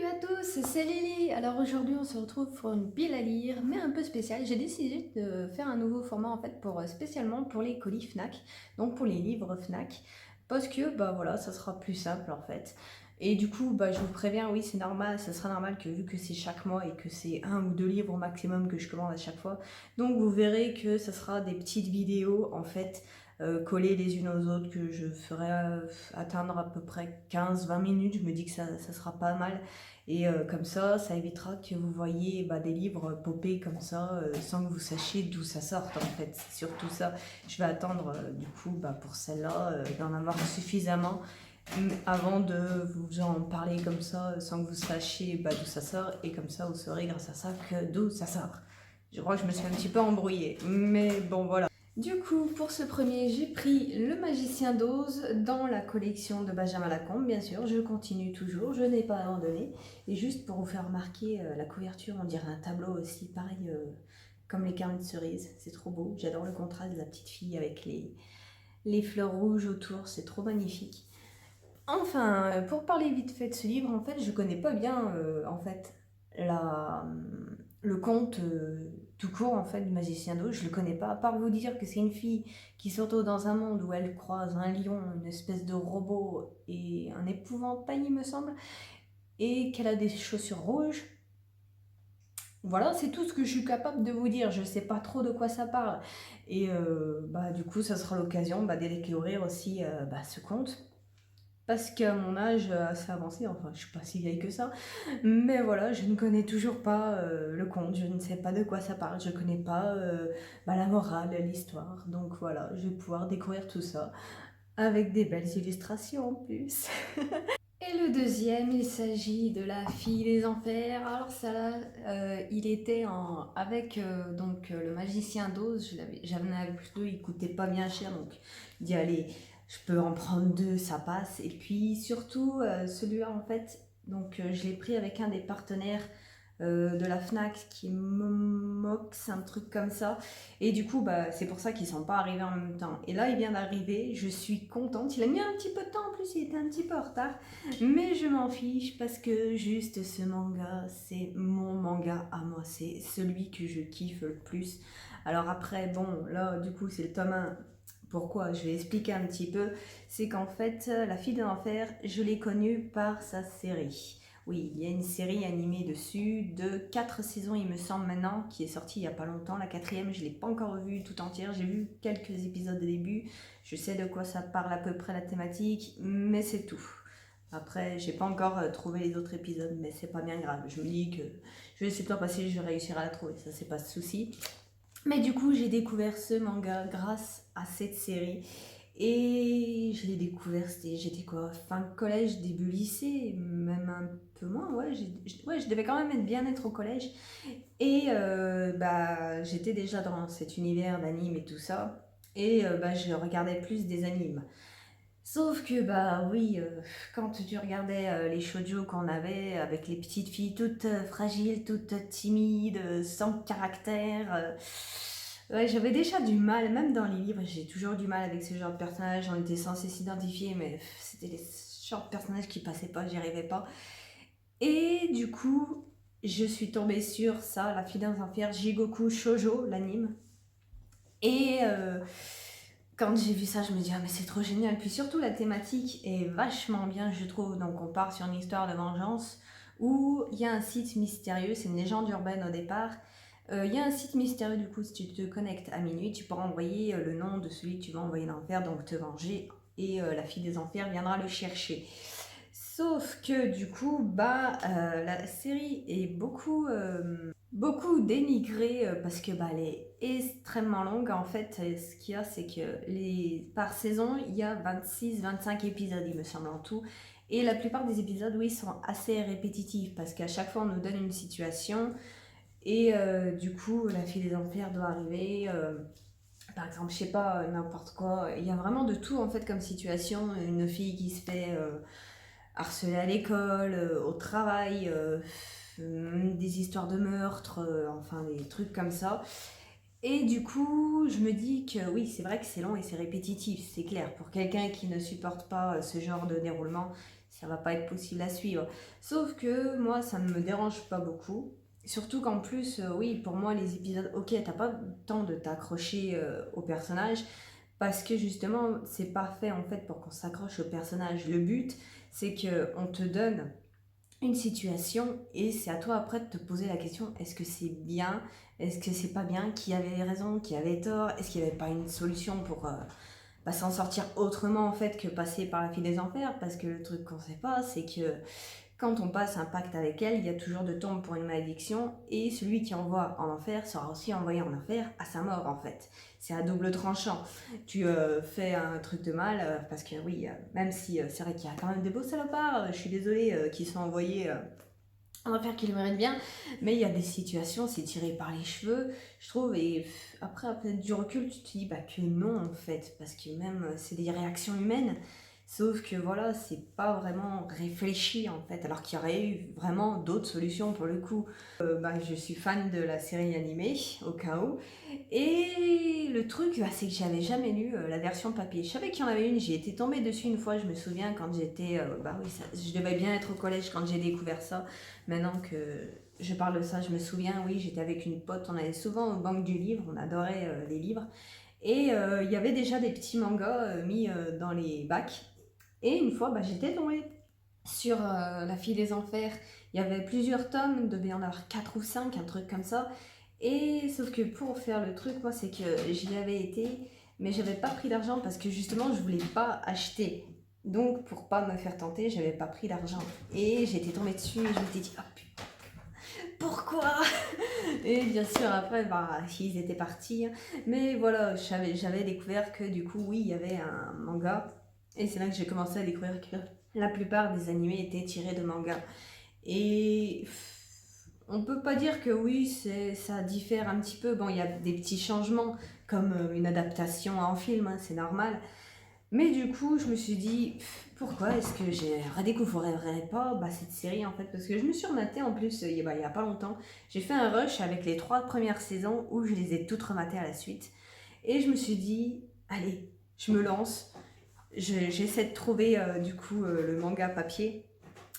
à tous, c'est Lily. Alors aujourd'hui on se retrouve pour une pile à lire, mais un peu spéciale. J'ai décidé de faire un nouveau format en fait pour spécialement pour les colis Fnac, donc pour les livres Fnac, parce que bah voilà, ça sera plus simple en fait. Et du coup, bah je vous préviens, oui c'est normal, ça sera normal que vu que c'est chaque mois et que c'est un ou deux livres au maximum que je commande à chaque fois, donc vous verrez que ça sera des petites vidéos en fait. Collées les unes aux autres que je ferai atteindre à peu près 15-20 minutes. Je me dis que ça sera pas mal. Et comme ça évitera que vous voyez des livres popper comme ça sans que vous sachiez d'où ça sorte en fait. C'est surtout ça. Je vais attendre du coup pour celle-là d'en avoir suffisamment avant de vous en parler comme ça sans que vous sachiez d'où ça sort. Et comme ça vous saurez grâce à ça d'où ça sort. Je crois que je me suis un petit peu embrouillée. Mais bon voilà. Du coup, pour ce premier, j'ai pris Le Magicien d'Oz dans la collection de Benjamin Lacombe, bien sûr. Je continue toujours, je n'ai pas abandonné. Et juste pour vous faire remarquer, la couverture, on dirait un tableau aussi, pareil comme les carnets de cerises. C'est trop beau. J'adore le contraste de la petite fille avec les fleurs rouges autour, c'est trop magnifique. Enfin, pour parler vite fait de ce livre, en fait, je connais pas bien en fait la, le conte tout court en fait du Magicien d'Oz. Je le connais pas, à part vous dire que c'est une fille qui se retrouve dans un monde où elle croise un lion, une espèce de robot et un épouvantail, il me semble, et qu'elle a des chaussures rouges. Voilà, c'est tout ce que je suis capable de vous dire. Je sais pas trop de quoi ça parle. Et du coup, ça sera l'occasion de découvrir aussi ce conte. Parce qu'à mon âge assez avancé, enfin je suis pas si vieille que ça, mais voilà, je ne connais toujours pas le conte, je ne sais pas de quoi ça parle, je connais pas la morale, l'histoire, donc voilà, je vais pouvoir découvrir tout ça avec des belles illustrations en plus. Et le deuxième, il s'agit de La Fille des Enfers. Alors ça là, il était avec le Magicien d'Oz, j'en avais plus deux, il coûtait pas bien cher, donc il dit allez, je peux en prendre deux, ça passe. Et puis surtout celui-là en fait, je l'ai pris avec un des partenaires de la Fnac qui me moque, un truc comme ça. Et du coup, c'est pour ça qu'ils sont pas arrivés en même temps. Et là, il vient d'arriver, je suis contente. Il a mis un petit peu de temps en plus, il était un petit peu en retard. Mais je m'en fiche parce que juste ce manga, c'est mon manga à moi. C'est celui que je kiffe le plus. Alors après, bon, là, du coup, c'est le tome 1. Pourquoi? Je vais expliquer un petit peu. C'est qu'en fait, La Fille de l'Enfer, je l'ai connue par sa série. Oui, il y a une série animée dessus de 4 saisons, il me semble maintenant, qui est sortie il n'y a pas longtemps. La quatrième, je ne l'ai pas encore vue tout entière. J'ai vu quelques épisodes au début. Je sais de quoi ça parle à peu près la thématique, mais c'est tout. Après, j'ai pas encore trouvé les autres épisodes, mais c'est pas bien grave. Je me dis que je vais laisser le temps passer, je vais réussir à la trouver, ça c'est pas de souci. Mais du coup, j'ai découvert ce manga grâce à cette série. Et je l'ai découvert, j'étais quoi, fin collège, début lycée, même un peu moins, ouais, je devais quand même bien être au collège. Et j'étais déjà dans cet univers d'anime et tout ça. Et je regardais plus des animes. Sauf que oui, quand tu regardais les shoujo qu'on avait avec les petites filles toutes fragiles, toutes timides, sans caractère, ouais, j'avais déjà du mal, même dans les livres, j'ai toujours du mal avec ce genre de personnages. On était censé s'identifier, mais c'était les genres de personnages qui passaient pas, j'y arrivais pas. Et du coup, je suis tombée sur ça, La Fille des Enfers, Jigoku Shoujo, l'anime. Et quand j'ai vu ça, je me dis ah mais c'est trop génial. Puis surtout la thématique est vachement bien, je trouve. Donc on part sur une histoire de vengeance où il y a un site mystérieux, c'est une légende urbaine au départ. Il y a un site mystérieux, du coup, si tu te connectes à minuit, tu pourras envoyer le nom de celui que tu vas envoyer dans l'enfer, donc te venger, et la fille des enfers viendra le chercher. Sauf que du coup, la série est beaucoup dénigrée parce que elle est extrêmement longue. En fait, ce qu'il y a, c'est que par saison, il y a 26-25 épisodes, il me semble, en tout. Et la plupart des épisodes, oui, sont assez répétitifs parce qu'à chaque fois, on nous donne une situation et du coup, la fille des enfers doit arriver. Par exemple, je sais pas, n'importe quoi. Il y a vraiment de tout en fait comme situation. Une fille qui se fait harceler à l'école, au travail, des histoires de meurtre, enfin des trucs comme ça. Et du coup, je me dis que oui, c'est vrai que c'est long et c'est répétitif, c'est clair. Pour quelqu'un qui ne supporte pas ce genre de déroulement, ça va pas être possible à suivre. Sauf que moi, ça ne me dérange pas beaucoup. Surtout qu'en plus, oui, pour moi, les épisodes, ok, t'as pas le temps de t'accrocher au personnage, parce que justement, c'est pas fait en fait pour qu'on s'accroche au personnage. Le but, c'est que on te donne une situation et c'est à toi après de te poser la question, est-ce que c'est bien, est-ce que c'est pas bien, qui avait raison, qui avait tort, est-ce qu'il n'y avait pas une solution pour s'en sortir autrement en fait que passer par la file des enfers, parce que le truc qu'on sait pas, c'est que quand on passe un pacte avec elle, il y a toujours de tombe pour une malédiction, et celui qui envoie en enfer sera aussi envoyé en enfer à sa mort en fait. C'est à double tranchant. Tu fais un truc de mal, parce que oui, même si c'est vrai qu'il y a quand même des beaux salopards, je suis désolée, qui sont envoyés en enfer qui le méritent bien, mais il y a des situations, c'est tiré par les cheveux, je trouve, et après du recul, tu te dis bah, que non en fait, parce que même c'est des réactions humaines. Sauf que voilà, c'est pas vraiment réfléchi en fait, alors qu'il y aurait eu vraiment d'autres solutions pour le coup. Je suis fan de la série animée, au cas où. Et le truc, c'est que j'avais jamais lu la version papier. Je savais qu'il y en avait une, j'ai été tombée dessus une fois, je me souviens quand j'étais... oui, je devais bien être au collège quand j'ai découvert ça. Maintenant que je parle de ça, je me souviens, oui, j'étais avec une pote, on allait souvent au banc du livre, on adorait les livres. Et il y avait déjà des petits mangas mis dans les bacs. Et une fois, j'étais tombée sur La Fille des Enfers. Il y avait plusieurs tomes, il devait y en avoir 4 ou 5, un truc comme ça. Et sauf que pour faire le truc, moi, c'est que j'y avais été, mais j'avais pas pris d'argent parce que justement, je voulais pas acheter. Donc, pour pas me faire tenter, j'avais pas pris d'argent. Et j'étais tombée dessus et je m'étais dit, oh putain, pourquoi? Et bien sûr, après, ils étaient partis. Mais voilà, j'avais découvert que du coup, oui, il y avait un manga. Et c'est là que j'ai commencé à découvrir que la plupart des animés étaient tirés de mangas. Et on peut pas dire que oui, ça diffère un petit peu. Bon, il y a des petits changements, comme une adaptation en film, hein, c'est normal. Mais du coup, je me suis dit, pourquoi est-ce que je redécouvrirais pas cette série en fait? Parce que je me suis rematée en plus il y a pas longtemps. J'ai fait un rush avec les 3 premières saisons où je les ai toutes rematées à la suite. Et je me suis dit, allez, je me lance. J'essaie de trouver du coup le manga papier.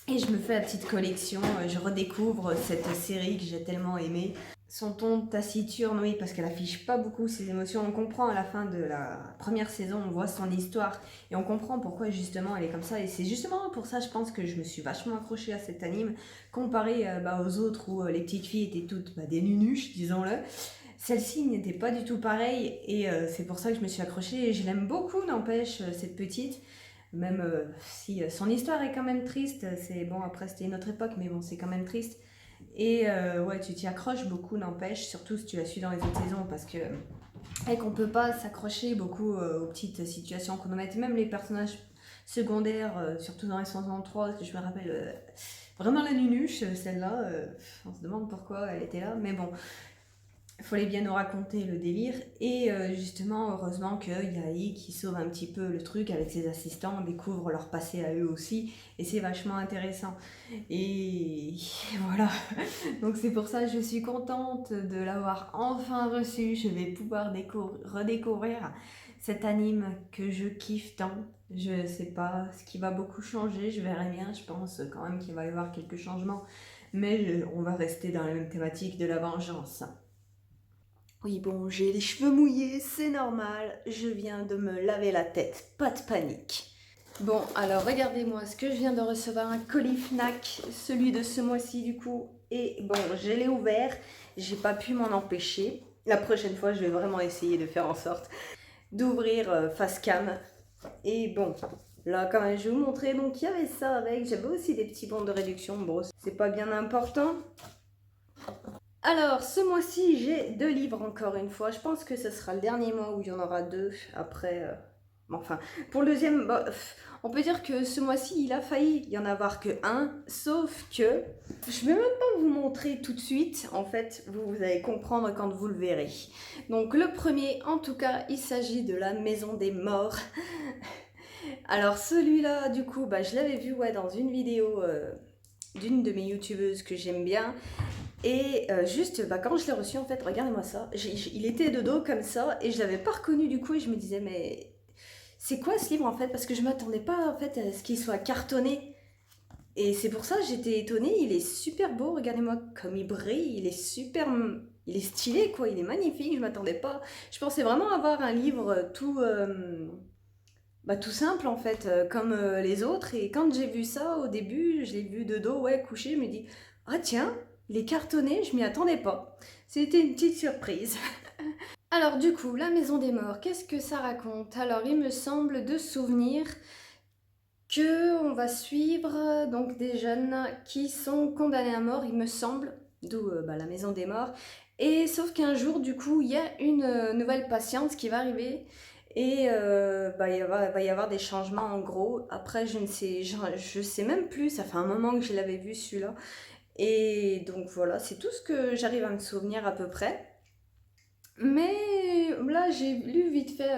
Et je me fais la petite collection, je redécouvre cette série que j'ai tellement aimée. Son ton taciturne, oui, parce qu'elle affiche pas beaucoup ses émotions. On comprend à la fin de la première saison, on voit son histoire et on comprend pourquoi justement elle est comme ça. Et c'est justement pour ça, je pense que je me suis vachement accrochée à cet anime, comparé aux autres où les petites filles étaient toutes des nunuches, disons-le. Celle-ci n'était pas du tout pareille et c'est pour ça que je me suis accrochée. Et je l'aime beaucoup, n'empêche, cette petite. Même si son histoire est quand même triste, c'est bon, après c'était une autre époque, mais bon, c'est quand même triste. Et ouais, tu t'y accroches beaucoup, n'empêche, surtout si tu la suis dans les autres saisons, parce que et qu'on peut pas s'accrocher beaucoup aux petites situations qu'on nous met, même les personnages secondaires, surtout dans les 133, que je me rappelle vraiment la nunuche, celle-là, on se demande pourquoi elle était là, mais bon, il fallait bien nous raconter le délire. Et justement, heureusement qu'il y a I qui sauve un petit peu le truc avec ses assistants, on découvre leur passé à eux aussi, et c'est vachement intéressant. Et voilà, donc c'est pour ça que je suis contente de l'avoir enfin reçu. Je vais pouvoir redécouvrir cet anime que je kiffe tant. Je sais pas ce qui va beaucoup changer, je verrai bien, je pense quand même qu'il va y avoir quelques changements, mais on va rester dans la même thématique de la vengeance. Oui, bon, j'ai les cheveux mouillés, c'est normal, je viens de me laver la tête, pas de panique. Bon, alors regardez-moi ce que je viens de recevoir, un colis Fnac, celui de ce mois-ci du coup, et bon, je l'ai ouvert, j'ai pas pu m'en empêcher. La prochaine fois, je vais vraiment essayer de faire en sorte d'ouvrir face cam. Et bon, là quand même, je vais vous montrer, donc il y avait ça avec, j'avais aussi des petits bons de réduction, bon, c'est pas bien important. Alors, ce mois-ci, j'ai 2 livres encore une fois. Je pense que ce sera le dernier mois où il y en aura 2. Après, enfin, pour le deuxième, on peut dire que ce mois-ci, il a failli y en avoir que 1. Sauf que je ne vais même pas vous montrer tout de suite. En fait, vous allez comprendre quand vous le verrez. Donc, le premier, en tout cas, il s'agit de La Maison des Morts. Alors, celui-là, du coup, je l'avais vu dans une vidéo d'une de mes youtubeuses que j'aime bien. Et juste, quand je l'ai reçu, en fait, regardez-moi ça, il était de dos comme ça, et je l'avais pas reconnu du coup, et je me disais, mais c'est quoi ce livre en fait? Parce que je m'attendais pas en fait à ce qu'il soit cartonné. Et c'est pour ça que j'étais étonnée, il est super beau, regardez-moi comme il brille, il est super, il est stylé quoi, il est magnifique, je m'attendais pas. Je pensais vraiment avoir un livre tout simple en fait, comme les autres. Et quand j'ai vu ça au début, je l'ai vu de dos, ouais, couché, je me dis, ah tiens, il est cartonné, je m'y attendais pas. C'était une petite surprise. Alors du coup, la maison des morts, qu'est-ce que ça raconte? Alors il me semble de souvenir que on va suivre donc des jeunes qui sont condamnés à mort, il me semble, d'où la maison des morts. Et sauf qu'un jour, du coup, il y a une nouvelle patiente qui va arriver et va y avoir des changements en gros. Après, je sais même plus, ça fait un moment que je l'avais vu celui-là. Et donc voilà, c'est tout ce que j'arrive à me souvenir à peu près. Mais là, j'ai lu vite fait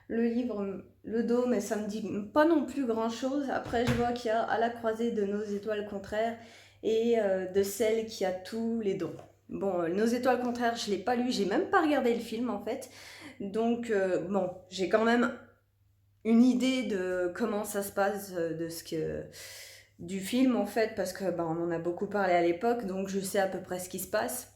le livre, le dos, mais ça me dit pas non plus grand-chose. Après, je vois qu'il y a À la croisée de nos étoiles contraires et de celle qui a tous les dons. Bon, Nos étoiles contraires, je l'ai pas lu, j'ai même pas regardé le film en fait. Donc, bon, j'ai quand même une idée de comment ça se passe, du film en fait, parce que on en a beaucoup parlé à l'époque, donc je sais à peu près ce qui se passe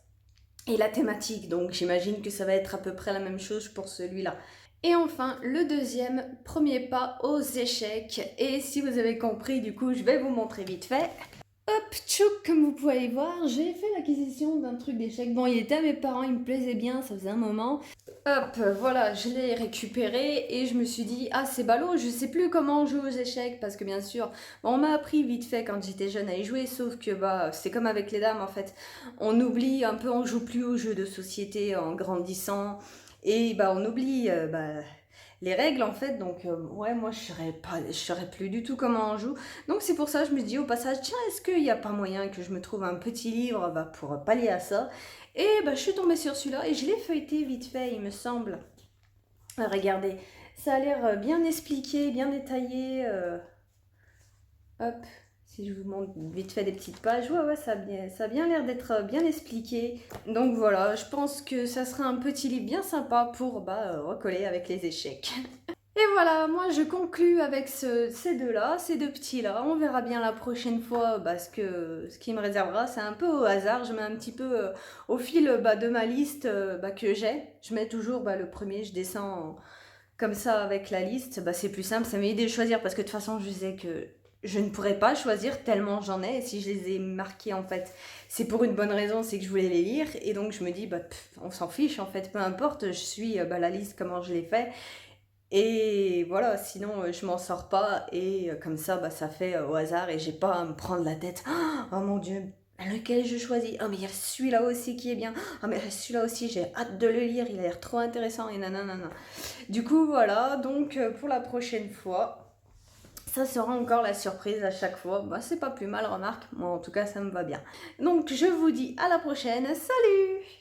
et la thématique, donc j'imagine que ça va être à peu près la même chose pour celui-là. Et enfin, le deuxième, premier pas aux échecs. Et si vous avez compris, du coup, je vais vous montrer vite fait. Hop, tchouk, comme vous pouvez voir, j'ai fait l'acquisition d'un truc d'échecs. Bon, il était à mes parents, il me plaisait bien, ça faisait un moment. Hop, voilà, je l'ai récupéré et je me suis dit, ah c'est ballot, je sais plus comment on joue aux échecs parce que bien sûr, on m'a appris vite fait quand j'étais jeune à y jouer, sauf que c'est comme avec les dames en fait, on oublie un peu, on joue plus aux jeux de société en grandissant et on oublie les règles en fait, donc ouais moi je saurais plus du tout comment on joue, donc c'est pour ça que je me dis au passage, tiens est-ce qu'il n'y a pas moyen que je me trouve un petit livre pour pallier à ça. Et je suis tombée sur celui-là et je l'ai feuilleté vite fait, il me semble. Regardez, ça a l'air bien expliqué, bien détaillé. Hop, si je vous montre vite fait des petites pages, ouais, ça a bien l'air d'être bien expliqué. Donc voilà, je pense que ça sera un petit livre bien sympa pour recoller avec les échecs. Et voilà, moi je conclus avec ces deux-là, ces deux petits-là. On verra bien la prochaine fois ce qui me réservera. C'est un peu au hasard, je mets un petit peu au fil de ma liste que j'ai. Je mets toujours le premier, je descends comme ça avec la liste. C'est plus simple, ça m'aide de choisir parce que de toute façon je sais que je ne pourrais pas choisir tellement j'en ai. Et si je les ai marqués en fait, c'est pour une bonne raison, c'est que je voulais les lire. Et donc je me dis, on s'en fiche en fait, peu importe, je suis la liste, comment je l'ai fait. Et voilà, sinon je m'en sors pas et comme ça ça fait au hasard et j'ai pas à me prendre la tête. Oh mon dieu, lequel je choisis? Oh mais il y a celui-là aussi qui est bien. Oh mais celui-là aussi j'ai hâte de le lire, il a l'air trop intéressant et nanana. Du coup voilà, donc pour la prochaine fois, ça sera encore la surprise à chaque fois. C'est pas plus mal, remarque. Moi en tout cas ça me va bien. Donc je vous dis à la prochaine, salut!